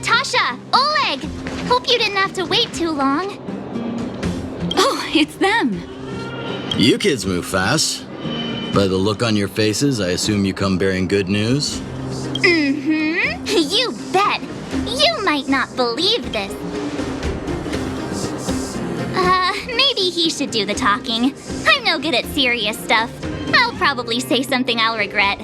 Natasha! Oleg! Hope you didn't have to wait too long. Oh, it's them. You kids move fast. By the look on your faces, I assume you come bearing good news? Mm-hmm. You bet. You might not believe this. Maybe he should do the talking. I'm no good at serious stuff. I'll probably say something I'll regret.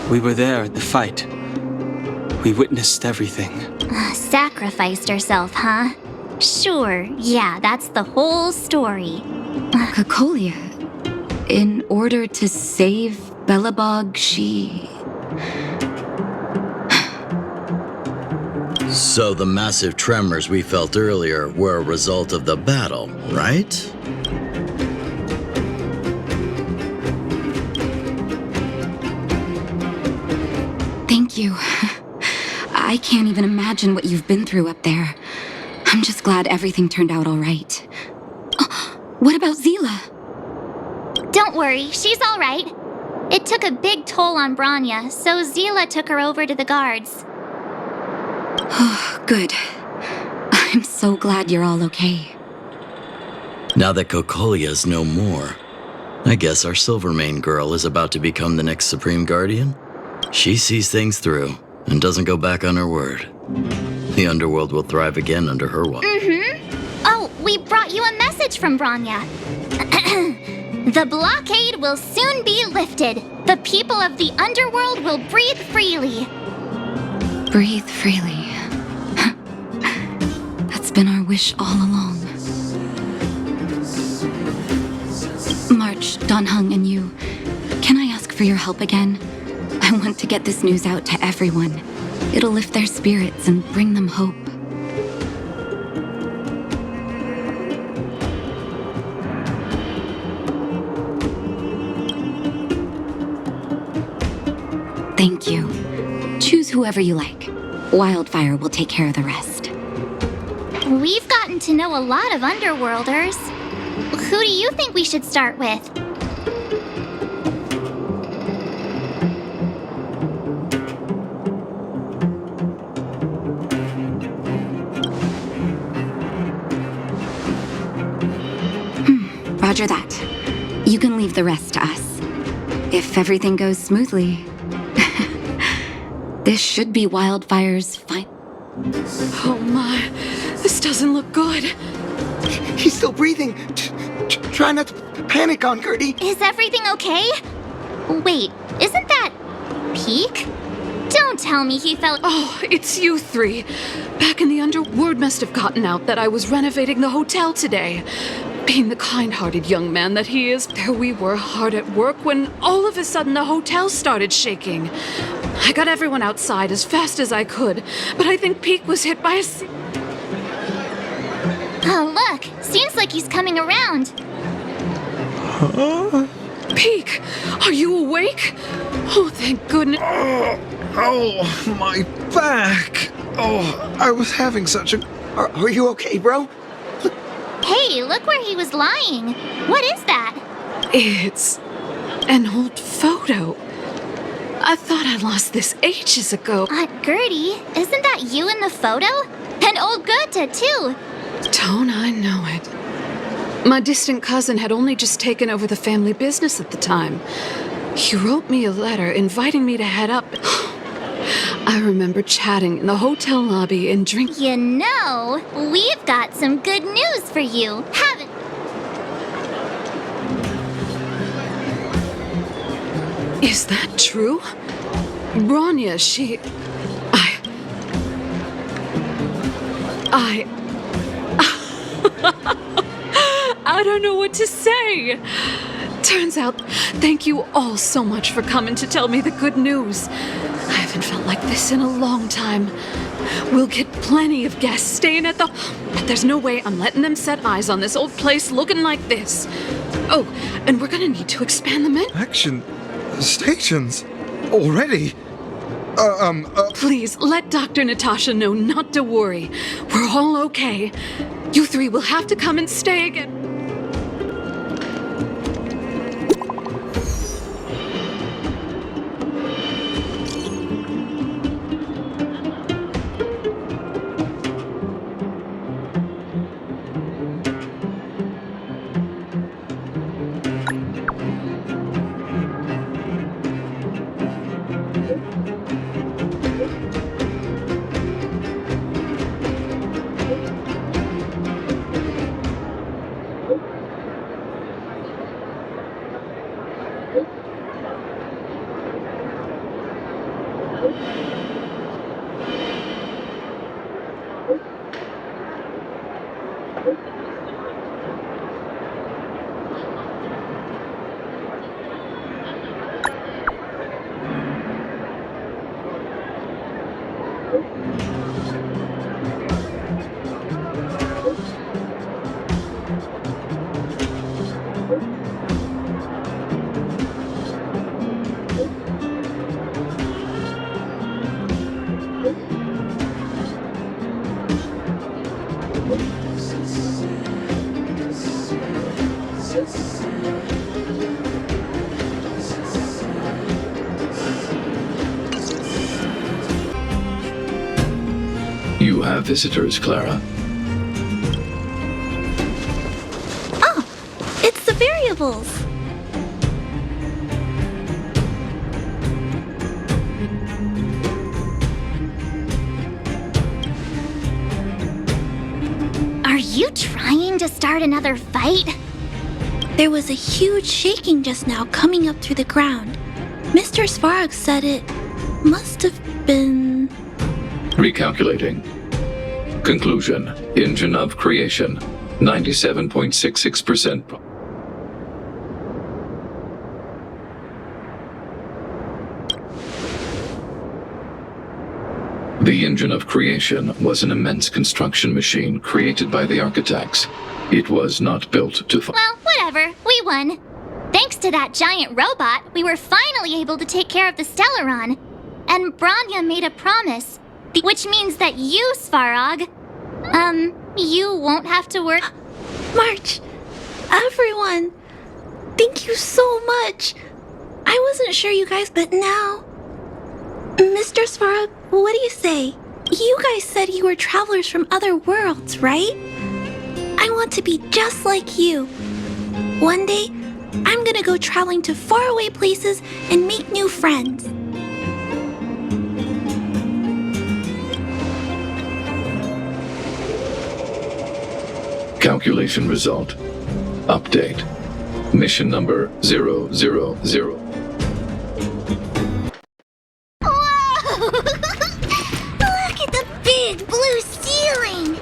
We were there at the fight. We witnessed everything. Sacrificed herself, huh? Sure, yeah, that's the whole story. Kokolia, in order to save Belobog, she... So the massive tremors we felt earlier were a result of the battle, right? Thank you. I can't even imagine what you've been through up there. I'm just glad everything turned out all right. What about Zila? Don't worry, she's all right. It took a big toll on Branya, so Zila took her over to the guards. Oh, good. I'm so glad you're all okay. Now that Kokolia's no more, I guess our Silvermane girl is about to become the next Supreme Guardian? She sees things through and doesn't go back on her word. The underworld will thrive again under her watch. Mm-hmm. Oh, we brought you a message from Branya. The blockade will soon be lifted. The people of the underworld will breathe freely. Breathe freely. That's been our wish all along. March, Donhung, and you, can I ask for your help again? I want to get this news out to everyone. It'll lift their spirits and bring them hope. Thank you. Choose whoever you like. Wildfire will take care of the rest. We've gotten to know a lot of underworlders. Who do you think we should start with? Roger that. You can leave the rest to us. If everything goes smoothly. This should be Wildfire's fine. Oh my, this doesn't look good. He's still breathing. Try not to panic on Gertie. Is everything okay? Wait, isn't that Peak? Don't tell me he fell. Oh, it's you three. Back in the word must have gotten out that I was renovating the hotel today. Being the kind-hearted young man that he is, there we were hard at work when all of a sudden the hotel started shaking. I got everyone outside as fast as I could, but I think Peak was hit by a... Oh, look! Seems like he's coming around. Huh? Peak, are you awake? Oh, thank goodness. Oh, my back. Oh, I was having such a... Are you okay, bro? Hey, look where he was lying. What is that? It's an old photo. I thought I lost this ages ago. Aunt Gertie, isn't that you in the photo? And old Goethe, too. Don't I know it? My distant cousin had only just taken over the family business at the time. He wrote me a letter inviting me to head up. I remember chatting in the hotel lobby and drinking. You know, we've got some good news for you, haven't... Is that true? Branya, she... I don't know what to say. Turns out, thank you all so much for coming to tell me the good news. I haven't felt like this in a long time. We'll get plenty of guests staying at the... But there's no way I'm letting them set eyes on this old place looking like this. Oh, and we're gonna need to expand the menu. Action stations? Already? Please, let Dr. Natasha know not to worry. We're all okay. You three will have to come and stay again. You have visitors, Clara. Oh, it's the variables. Are you trying to start another fight? There was a huge shaking just now coming up through the ground. Mr. Svarog said it must have been... Recalculating. Conclusion. Engine of creation. 97.66%. The engine of creation was an immense construction machine created by the architects. It was not built to... Well, whatever. We won. Thanks to that giant robot, we were finally able to take care of the Stellaron. And Bronya made a promise, which means that you, Svarog, you won't have to work. March! Everyone! Thank you so much! I wasn't sure you guys, but now... Mr. Svarog, what do you say? You guys said you were travelers from other worlds, right? I want to be just like you. One day, I'm gonna go traveling to faraway places and make new friends. Calculation result. Update. Mission number 000. Whoa! Look at the big blue ceiling!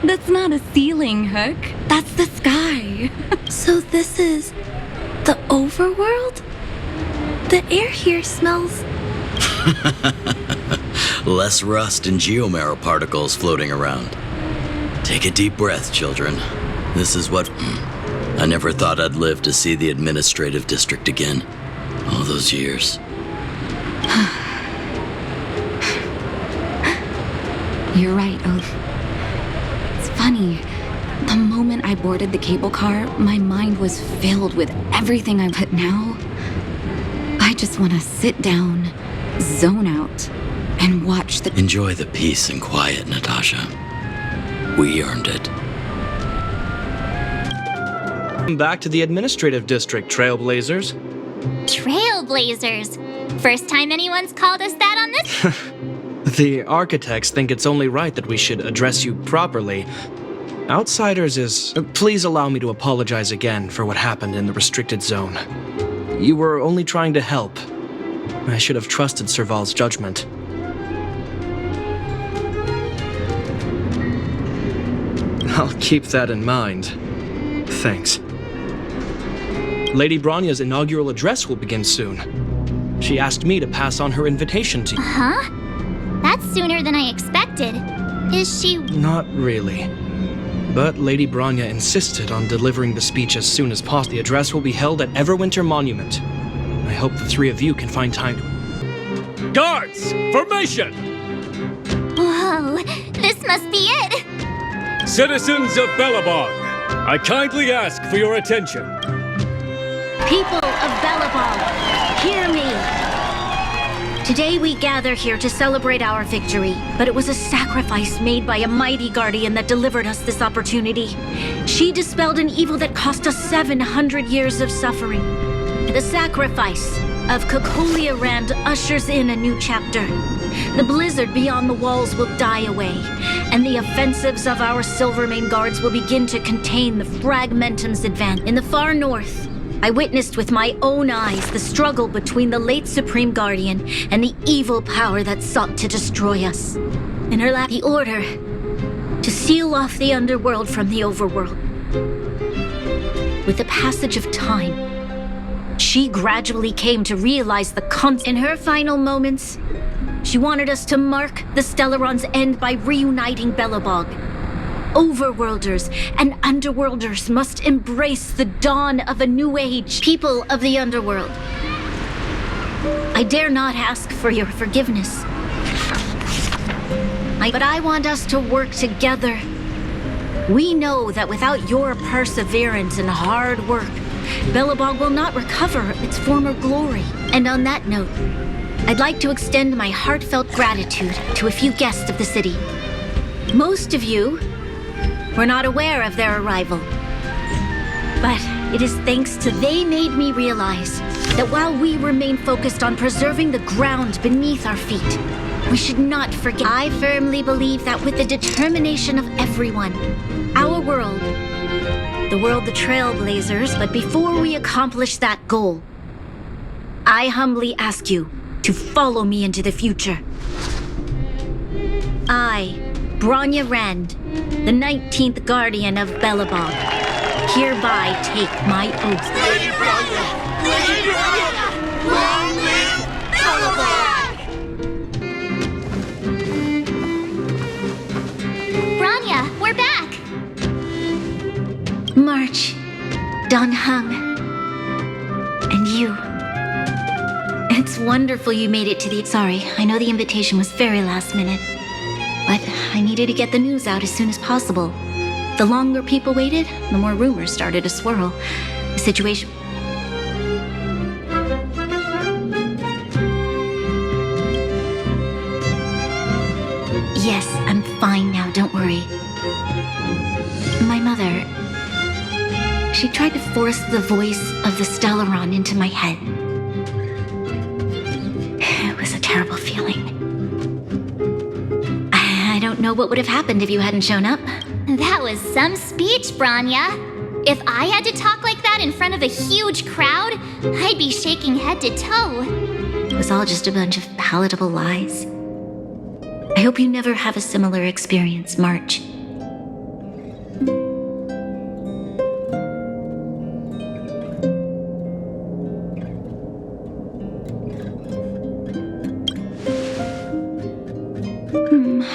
That's not a ceiling, Hook. That's the sky. So this is the overworld? The air here smells... Less rust and geomarrow particles floating around. Take a deep breath, children. This is what... I never thought I'd live to see the administrative district again. All those years. You're right, Oath. It's funny. The moment I boarded the cable car, my mind was filled with everything I put now. I just want to sit down, zone out, and watch the... Enjoy the peace and quiet, Natasha. We earned it. Back to the administrative district, Trailblazers. Trailblazers. First time anyone's called us that on this? The architects think it's only right that we should address you properly. Outsiders is... Please allow me to apologize again for what happened in the restricted zone. You were only trying to help. I should have trusted Serval's judgment. I'll keep that in mind. Thanks. Lady Bronya's inaugural address will begin soon. She asked me to pass on her invitation to you. Huh? That's sooner than I expected. Is she... Not really. But Lady Bronya insisted on delivering the speech as soon as possible. The address will be held at Everwinter Monument. I hope the three of you can find time to... Guards! Formation! Whoa, this must be it! Citizens of Belobog, I kindly ask for your attention. People of Belobog, hear me! Today we gather here to celebrate our victory, but it was a sacrifice made by a mighty guardian that delivered us this opportunity. She dispelled an evil that cost us 700 years of suffering. The sacrifice of Cocolia Rand ushers in a new chapter. The blizzard beyond the walls will die away, and the offensives of our Silvermane guards will begin to contain the Fragmentum's advance. In the far north, I witnessed with my own eyes the struggle between the late Supreme Guardian and the evil power that sought to destroy us. In her lap, the order to seal off the underworld from the overworld. With the passage of time, she gradually came to realize the in her final moments, she wanted us to mark the Stellaron's end by reuniting Belobog. Overworlders and underworlders must embrace the dawn of a new age. People of the underworld, I dare not ask for your forgiveness. But I want us to work together We know that without your perseverance and hard work, Belobog will not recover its former glory. And on that note, I'd like to extend my heartfelt gratitude to a few guests of the city. Most of you were not aware of their arrival. But it is thanks to they made me realize that while we remain focused on preserving the ground beneath our feet, we should not forget. I firmly believe that with the determination of everyone, our world, the world the Trailblazers, but before we accomplish that goal, I humbly ask you to follow me into the future. I, Bronya Rand, the 19th Guardian of Belobog, hereby take my oath. Lady Bronya! Lady Bronya! Long live Belobog! Bronya, we're back! March, Don Hung, and you. It's wonderful you made it to the... Sorry, I know the invitation was very last minute, but I needed to get the news out as soon as possible. The longer people waited, the more rumors started to swirl. The situation... Yes, I'm fine now, don't worry. My mother... She tried to force the voice of the Stellaron into my head. It was a terrible feeling. I don't know what would have happened if you hadn't shown up. That was some speech, Bronya. If I had to talk like that in front of a huge crowd, I'd be shaking head to toe. It was all just a bunch of palatable lies. I hope you never have a similar experience, March.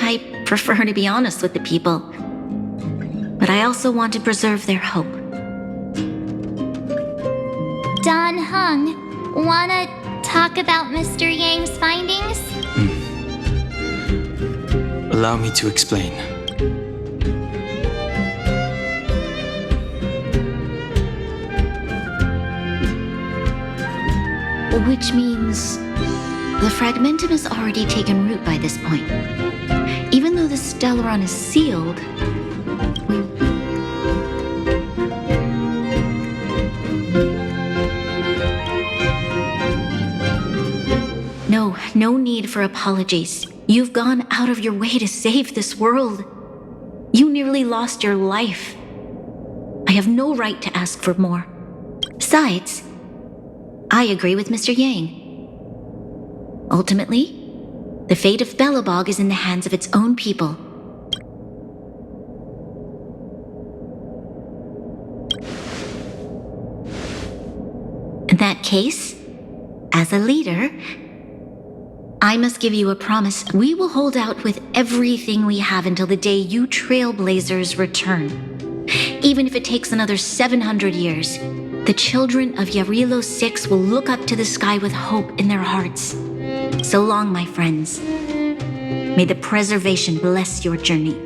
I prefer to be honest with the people, but I also want to preserve their hope. Don Hung, wanna talk about Mr. Yang's findings? Allow me to explain. Which means the Fragmentum has already taken root by this point. Even though the Stellaron is sealed, No need for apologies. You've gone out of your way to save this world. You nearly lost your life. I have no right to ask for more. Besides, I agree with Mr. Yang. Ultimately, the fate of Belobog is in the hands of its own people. In that case, as a leader, I must give you a promise. We will hold out with everything we have until the day you Trailblazers return. Even if it takes another 700 years, the children of Yarilo 6 will look up to the sky with hope in their hearts. So long, my friends. May the preservation bless your journey.